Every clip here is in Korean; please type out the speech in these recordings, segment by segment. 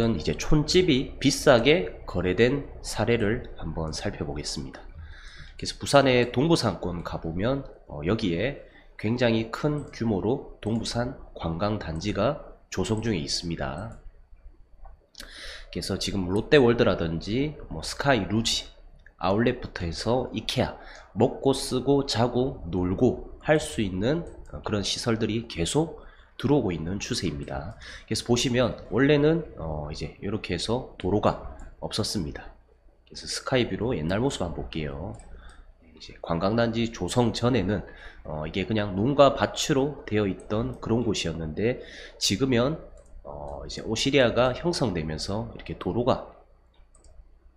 오늘은 이제 촌집이 비싸게 거래된 사례를 한번 살펴보겠습니다. 그래서 부산의 동부산권 가보면 여기에 굉장히 큰 규모로 동부산 관광단지가 조성 중에 있습니다. 그래서 지금 롯데월드라든지 스카이 루지, 아울렛부터 해서 이케아, 먹고 쓰고 자고 놀고 할 수 있는 그런 시설들이 계속 들어오고 있는 추세입니다. 그래서 보시면 원래는 이제 이렇게 해서 도로가 없었습니다. 그래서 스카이뷰로 옛날 모습 한번 볼게요. 이제 관광단지 조성 전에는 이게 그냥 논과 밭으로 되어 있던 그런 곳이었는데 지금은 이제 오시리아가 형성되면서 이렇게 도로가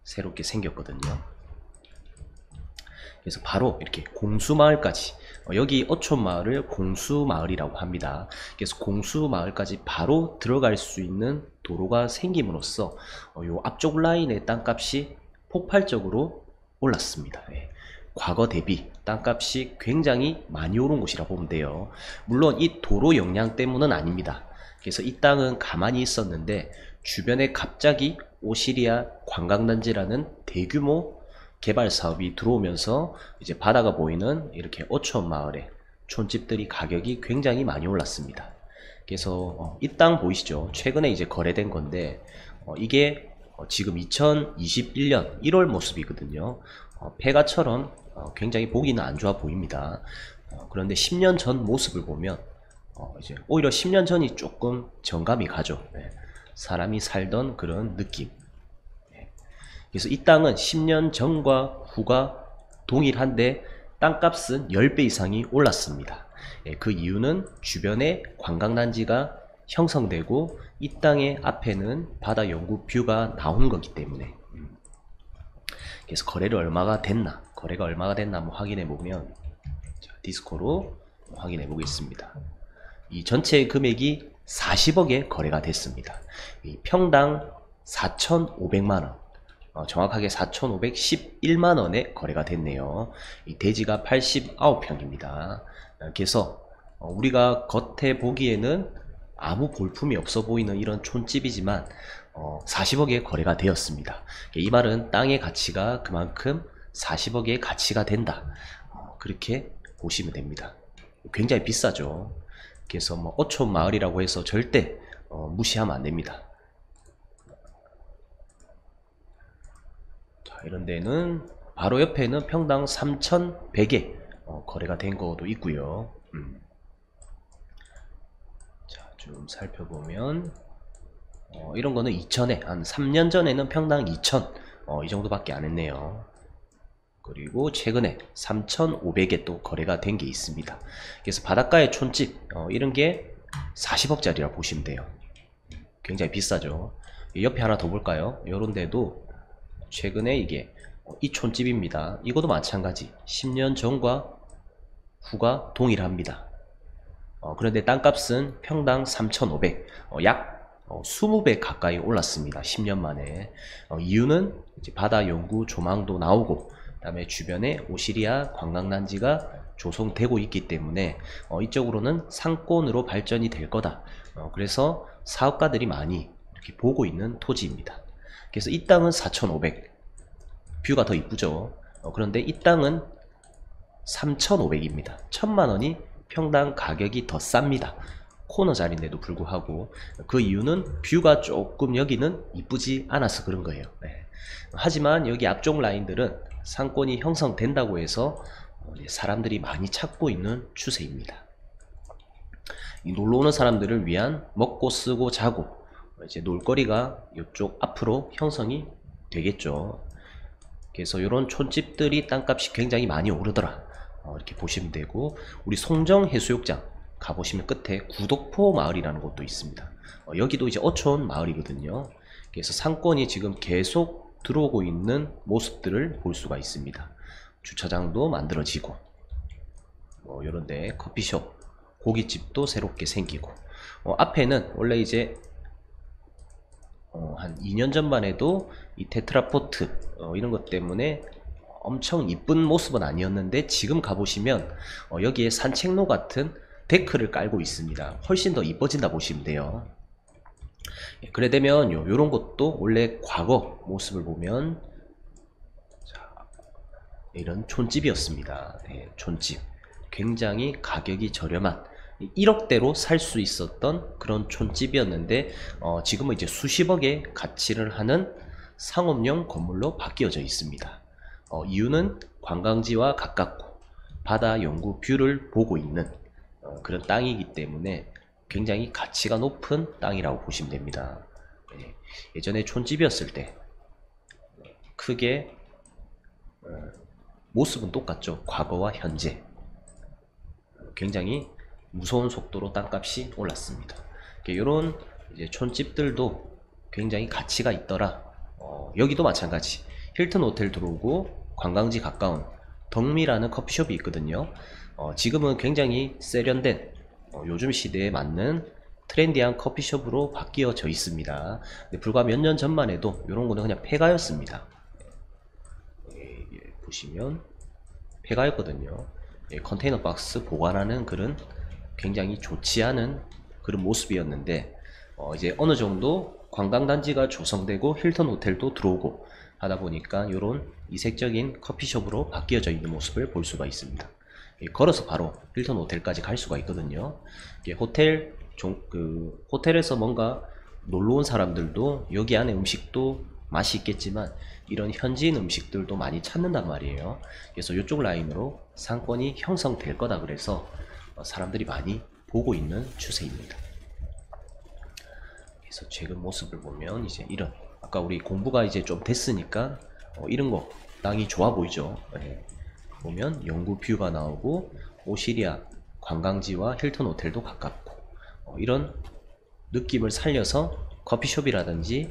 새롭게 생겼거든요. 그래서 바로 이렇게 공수마을까지, 여기 어촌마을을 공수마을이라고 합니다. 그래서 공수마을까지 바로 들어갈 수 있는 도로가 생김으로써 요 앞쪽 라인의 땅값이 폭발적으로 올랐습니다. 과거 대비 땅값이 굉장히 많이 오른 곳이라 보면 돼요. 물론 이 도로 영향 때문은 아닙니다. 그래서 이 땅은 가만히 있었는데 주변에 갑자기 오시리아 관광단지라는 대규모 개발 사업이 들어오면서 이제 바다가 보이는 이렇게 어촌 마을에 촌집들이 가격이 굉장히 많이 올랐습니다. 그래서 이 땅 보이시죠? 최근에 이제 거래된 건데 이게 지금 2021년 1월 모습이거든요. 폐가처럼 굉장히 보기는 안 좋아 보입니다. 그런데 10년 전 모습을 보면 이제 오히려 10년 전이 조금 정감이 가죠. 사람이 살던 그런 느낌. 그래서 이 땅은 10년 전과 후가 동일한데 땅값은 10배 이상이 올랐습니다. 그 이유는 주변에 관광단지가 형성되고 이 땅의 앞에는 바다 영구 뷰가 나오는 거기 때문에. 그래서 거래가 얼마가 됐나 한번 확인해 보면, 디스코로 확인해 보겠습니다. 이 전체 금액이 40억에 거래가 됐습니다. 평당 4,500만원, 정확하게 4,511만원에 거래가 됐네요. 이 대지가 89평입니다. 그래서 우리가 겉에 보기에는 아무 볼품이 없어 보이는 이런 촌집이지만 40억에 거래가 되었습니다. 이 말은 땅의 가치가 그만큼 40억의 가치가 된다, 그렇게 보시면 됩니다. 굉장히 비싸죠. 그래서 어촌 마을이라고 해서 절대 무시하면 안 됩니다. 자, 이런 데는 바로 옆에는 평당 3,100에 거래가 된 것도 있고요. 자, 좀 살펴보면 이런 거는 2,000에, 한 3년 전에는 평당 2,000 이 정도밖에 안 했네요. 그리고 최근에 3,500에 또 거래가 된 게 있습니다. 그래서 바닷가의 촌집, 이런 게 40억짜리라 보시면 돼요. 굉장히 비싸죠. 옆에 하나 더 볼까요? 이런 데도 최근에 이게 이 촌집입니다. 이것도 마찬가지 10년 전과 후가 동일합니다. 그런데 땅값은 평당 3,500, 약 20배 가까이 올랐습니다. 10년 만에. 이유는 이제 바다 연구 조망도 나오고, 그 다음에 주변에 오시리아 관광단지가 조성되고 있기 때문에 이쪽으로는 상권으로 발전이 될 거다. 그래서 사업가들이 많이 이렇게 보고 있는 토지입니다. 그래서 이 땅은 4,500, 뷰가 더 이쁘죠. 그런데 이 땅은 3,500입니다. 1,000만원이 평당 가격이 더 쌉니다. 코너 자리인데도 불구하고. 그 이유는 뷰가 조금 여기는 이쁘지 않아서 그런 거예요. 하지만 여기 앞쪽 라인들은 상권이 형성된다고 해서 사람들이 많이 찾고 있는 추세입니다. 이 놀러 오는 사람들을 위한 먹고 쓰고 자고 이제 놀거리가 이쪽 앞으로 형성이 되겠죠. 그래서 이런 촌집들이 땅값이 굉장히 많이 오르더라, 이렇게 보시면 되고, 우리 송정 해수욕장 가보시면 끝에 구독포 마을이라는 곳도 있습니다. 여기도 이제 어촌 마을이거든요. 그래서 상권이 지금 계속 들어오고 있는 모습들을 볼 수가 있습니다. 주차장도 만들어지고, 이런데 커피숍, 고깃집도 새롭게 생기고, 앞에는 원래 이제 한 2년 전만 해도 이 테트라포트 이런 것 때문에 엄청 이쁜 모습은 아니었는데 지금 가보시면 여기에 산책로 같은 데크를 깔고 있습니다. 훨씬 더 이뻐진다 보시면 돼요. 그래 되면 요런 것도 원래 과거 모습을 보면 자, 이런 촌집이었습니다. 촌집. 굉장히 가격이 저렴한 1억대로 살 수 있었던 그런 촌집이었는데 지금은 이제 수십억의 가치를 하는 상업용 건물로 바뀌어져 있습니다. 이유는 관광지와 가깝고 바다 영구 뷰를 보고 있는 그런 땅이기 때문에 굉장히 가치가 높은 땅이라고 보시면 됩니다. 예전에 촌집이었을 때 크게 모습은 똑같죠. 과거와 현재 굉장히 무서운 속도로 땅값이 올랐습니다. 이런 이제 촌집들도 굉장히 가치가 있더라. 여기도 마찬가지. 힐튼 호텔 들어오고 관광지 가까운 덕미라는 커피숍이 있거든요. 지금은 굉장히 세련된 요즘 시대에 맞는 트렌디한 커피숍으로 바뀌어져 있습니다. 근데 불과 몇 년 전만 해도 이런 거는 그냥 폐가였습니다. 보시면 폐가였거든요. 컨테이너 박스 보관하는 그런 굉장히 좋지 않은 그런 모습이었는데 이제 어느 정도 관광단지가 조성되고 힐튼 호텔도 들어오고 하다 보니까 이런 이색적인 커피숍으로 바뀌어져 있는 모습을 볼 수가 있습니다. 걸어서 바로 힐튼 호텔까지 갈 수가 있거든요. 호텔에서 뭔가 놀러 온 사람들도 여기 안에 음식도 맛이 있겠지만 이런 현지인 음식들도 많이 찾는단 말이에요. 그래서 이쪽 라인으로 상권이 형성될 거다 그래서 사람들이 많이 보고 있는 추세입니다. 그래서 최근 모습을 보면 이제 이런 아까 우리 공부가 이제 좀 됐으니까 이런 거 땅이 좋아 보이죠. 보면 영구 뷰가 나오고 오시리아 관광지와 힐튼 호텔도 가깝고 이런 느낌을 살려서 커피숍이라든지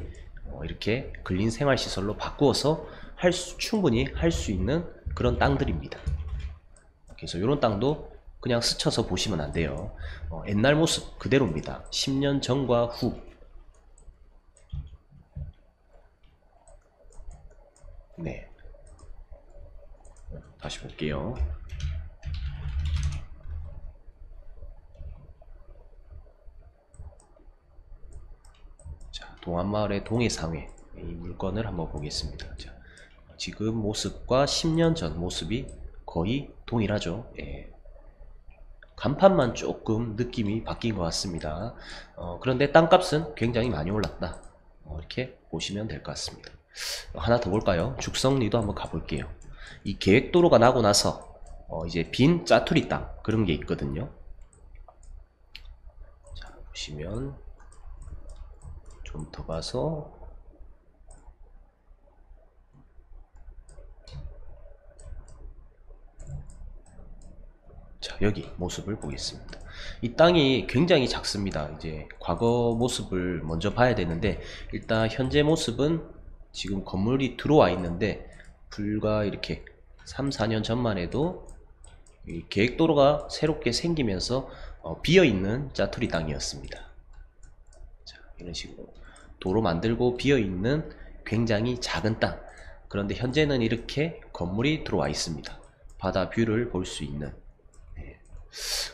이렇게 근린 생활시설로 바꾸어서 충분히 할 수 있는 그런 땅들입니다. 그래서 이런 땅도 그냥 스쳐서 보시면 안 돼요. 옛날 모습 그대로입니다. 10년 전과 후. 네. 다시 볼게요. 자, 동안마을의 동해상회 이 물건을 한번 보겠습니다. 자, 지금 모습과 10년 전 모습이 거의 동일하죠. 간판만 조금 느낌이 바뀐 것 같습니다. 그런데 땅값은 굉장히 많이 올랐다. 이렇게 보시면 될 것 같습니다. 하나 더 볼까요? 죽성리도 한번 가볼게요. 이 계획도로가 나고 나서 이제 빈 짜투리 땅 그런 게 있거든요. 자, 보시면 좀 더 가서 자, 여기 모습을 보겠습니다. 이 땅이 굉장히 작습니다. 이제 과거 모습을 먼저 봐야 되는데 일단 현재 모습은 지금 건물이 들어와 있는데 불과 이렇게 3, 4년 전만 해도 이 계획도로가 새롭게 생기면서 비어있는 짜투리 땅이었습니다. 자, 이런 식으로 도로 만들고 비어있는 굉장히 작은 땅. 그런데 현재는 이렇게 건물이 들어와 있습니다. 바다 뷰를 볼 수 있는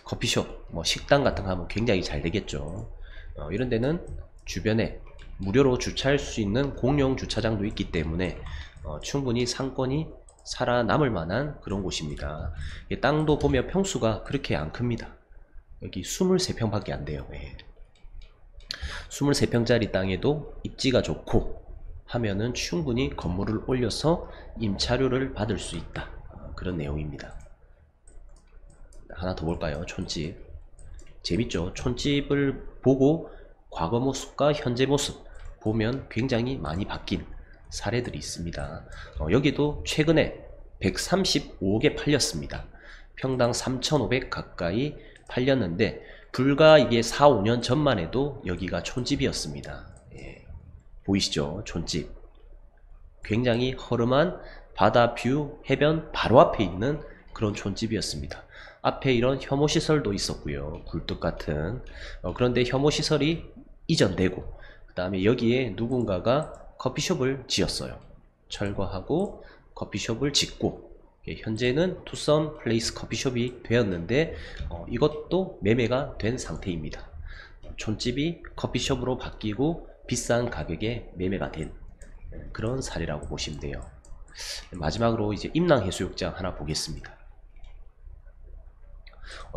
커피숍, 식당 같은 거 하면 굉장히 잘 되겠죠. 이런 데는 주변에 무료로 주차할 수 있는 공용 주차장도 있기 때문에 충분히 상권이 살아남을 만한 그런 곳입니다. 땅도 보면 평수가 그렇게 안 큽니다. 여기 23평 밖에 안 돼요. 23평짜리 땅에도 입지가 좋고 하면은 충분히 건물을 올려서 임차료를 받을 수 있다. 그런 내용입니다. 하나 더 볼까요? 촌집. 재밌죠? 촌집을 보고 과거 모습과 현재 모습 보면 굉장히 많이 바뀐 사례들이 있습니다. 여기도 최근에 135억에 팔렸습니다. 평당 3,500 가까이 팔렸는데 불과 이게 4, 5년 전만 해도 여기가 촌집이었습니다. 보이시죠? 촌집. 굉장히 허름한 바다 뷰 해변 바로 앞에 있는 그런 촌집이었습니다. 앞에 이런 혐오시설도 있었고요. 굴뚝 같은. 그런데 혐오시설이 이전되고 그 다음에 여기에 누군가가 커피숍을 지었어요. 철거하고 커피숍을 짓고 현재는 투썸 플레이스 커피숍이 되었는데 이것도 매매가 된 상태입니다. 촌집이 커피숍으로 바뀌고 비싼 가격에 매매가 된 그런 사례라고 보시면 돼요. 마지막으로 이제 임랑해수욕장 하나 보겠습니다.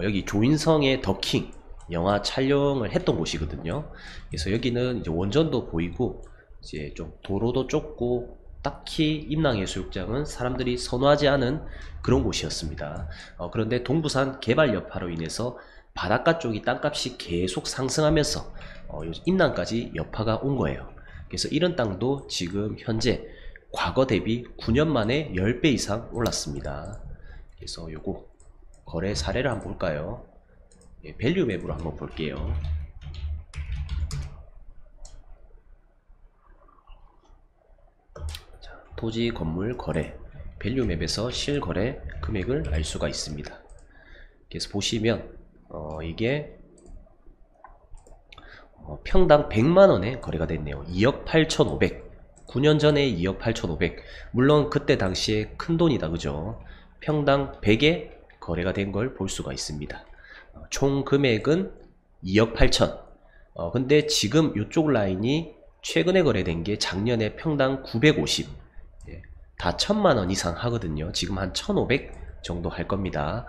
여기 조인성의 더킹 영화 촬영을 했던 곳이거든요. 그래서 여기는 이제 원전도 보이고 이제 좀 도로도 좁고 딱히 임랑해수욕장은 사람들이 선호하지 않은 그런 곳이었습니다. 그런데 동부산 개발 여파로 인해서 바닷가 쪽이 땅값이 계속 상승하면서 임랑까지 여파가 온 거예요. 그래서 이런 땅도 지금 현재 과거 대비 9년 만에 10배 이상 올랐습니다. 그래서 요거 거래 사례를 한번 볼까요? 밸류 맵으로 한번 볼게요. 자, 토지 건물 거래 밸류 맵에서 실거래 금액을 알 수가 있습니다. 그래서 보시면 이게 평당 100만원에 거래가 됐네요. 2억 8,500 9년 전에 2억 8,500 물론 그때 당시에 큰 돈이다 그죠. 평당 100에 거래가 된 걸 볼 수가 있습니다. 총 금액은 2억 8천 근데 지금 이쪽 라인이 최근에 거래된 게 작년에 평당 950 다 1000만원 이상 하거든요. 지금 한 1500 정도 할 겁니다.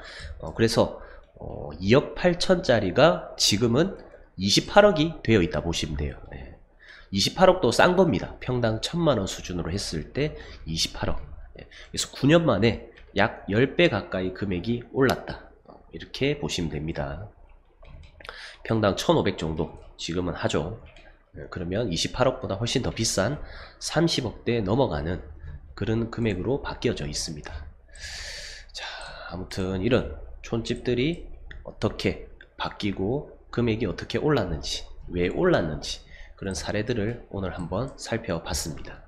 그래서 2억 8천짜리가 지금은 28억이 되어 있다 보시면 돼요. 28억도 싼 겁니다. 평당 1000만원 수준으로 했을 때 28억. 그래서 9년 만에 약 10배 가까이 금액이 올랐다. 이렇게 보시면 됩니다. 평당 1500 정도 지금은 하죠. 그러면 28억보다 훨씬 더 비싼 30억대 넘어가는 그런 금액으로 바뀌어져 있습니다. 자, 아무튼 이런 촌집들이 어떻게 바뀌고 금액이 어떻게 올랐는지, 왜 올랐는지 그런 사례들을 오늘 한번 살펴봤습니다.